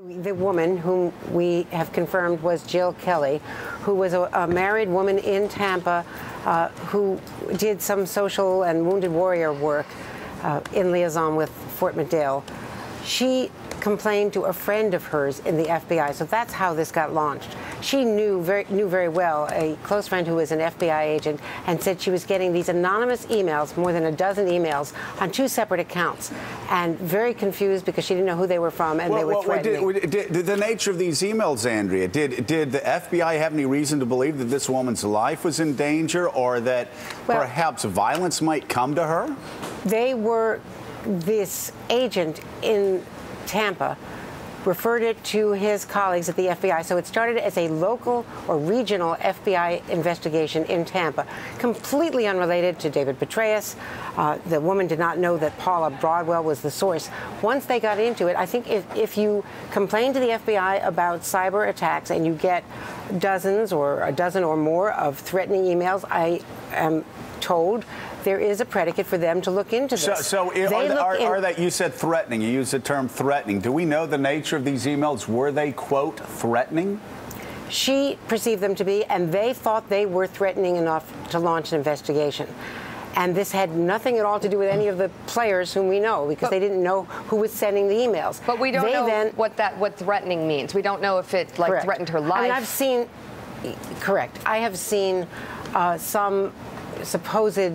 The woman whom we have confirmed was Jill Kelly, who was a married woman in Tampa who did some social and wounded warrior work in liaison with Fort McDale. She complained to a friend of hers in the FBI, so that's how this got launched. She knew very well a close friend who was an FBI agent and said she was getting these anonymous emails, more than a dozen emails, on 2 separate accounts, and very confused because she didn't know who they were from, and they were threatening. Did the nature of these emails, Andrea, did the FBI have any reason to believe that this woman's life was in danger, or that perhaps violence might come to her? They were, this agent in Tampa referred it to his colleagues at the FBI. So it started as a local or regional FBI investigation in Tampa, completely unrelated to David Petraeus. The woman did not know that Paula Broadwell was the source. Once they got into it, I think if you complain to the FBI about cyber attacks and you get dozens or a dozen or more of threatening emails, I am told there is a predicate for them to look into this. Are that, you said threatening, you used the term threatening. Do we know the nature of these emails? Were they, quote, threatening? She perceived them to be, and they thought they were threatening enough to launch an investigation. And this had nothing at all to do with any of the players whom we know, because they didn't know who was sending the emails. But we don't know what threatening means. We don't know if it threatened her life. I mean, I've seen, correct. I have seen some supposed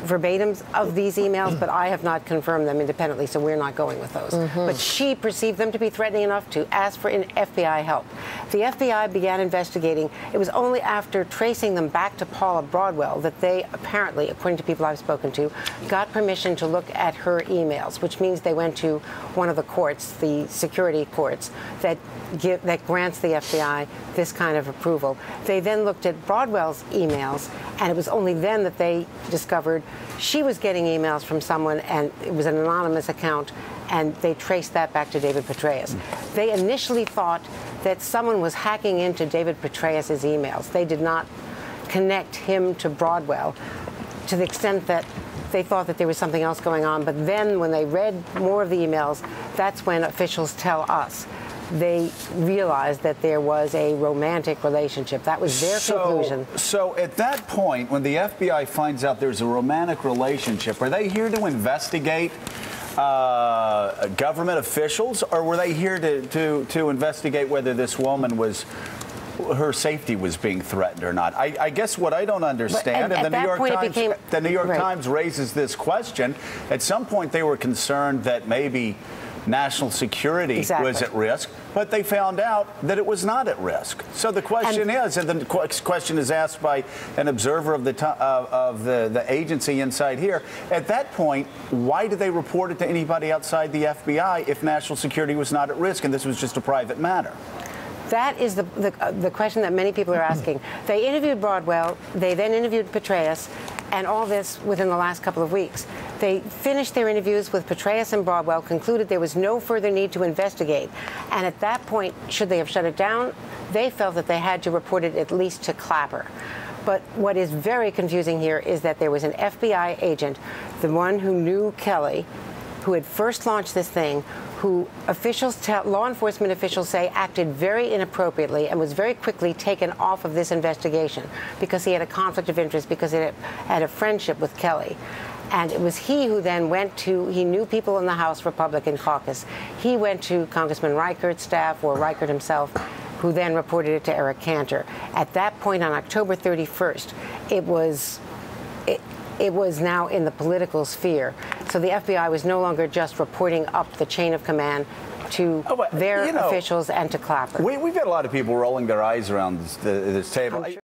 verbatims of these emails, but I have not confirmed them independently, so we're not going with those. But she perceived them to be threatening enough to ask for FBI help. The FBI began investigating. It was only after tracing them back to Paula Broadwell that they apparently, according to people I've spoken to, got permission to look at her emails, which means they went to one of the courts, the security courts, that grants the FBI this kind of approval. They then looked at Broadwell's emails, and it was only then that they discovered she was getting emails from someone, and it was an anonymous account, and they traced that back to David Petraeus. They initially thought that someone was hacking into David Petraeus' emails. They did not connect him to Broadwell to the extent that they thought that there was something else going on. But then when they read more of the emails, that's when officials tell us they realized that there was a romantic relationship. That was their conclusion. So at that point, when the FBI finds out there's a romantic relationship, are they here to investigate government officials, or were they here to investigate whether this woman her safety was being threatened or not? I guess what I don't understand, and the New York Times raises this question, at some point they were concerned that maybe national security was at risk, but they found out that it was not at risk. So the question is, and the question is asked by an observer of the agency inside here, at that point, why did they report it to anybody outside the FBI if national security was not at risk and this was just a private matter? That is the question that many people are asking. They interviewed Broadwell, they then interviewed Petraeus, and all this within the last couple of weeks. They finished their interviews with Petraeus and Broadwell, concluded there was no further need to investigate. And at that point, should they have shut it down, they felt that they had to report it at least to Clapper. But what is very confusing here is that there was an FBI agent, the one who knew Kelly, who had first launched this thing, who law enforcement officials say acted very inappropriately and was very quickly taken off of this investigation because he had a conflict of interest, because he had a friendship with Kelly. And it was he who then he knew people in the House Republican caucus. He went to Congressman Reichert's staff, or Reichert himself, who then reported it to Eric Cantor. At that point, on October 31st, it was now in the political sphere. So the FBI was no longer just reporting up the chain of command to their officials and to Clapper. We've got a lot of people rolling their eyes around this table.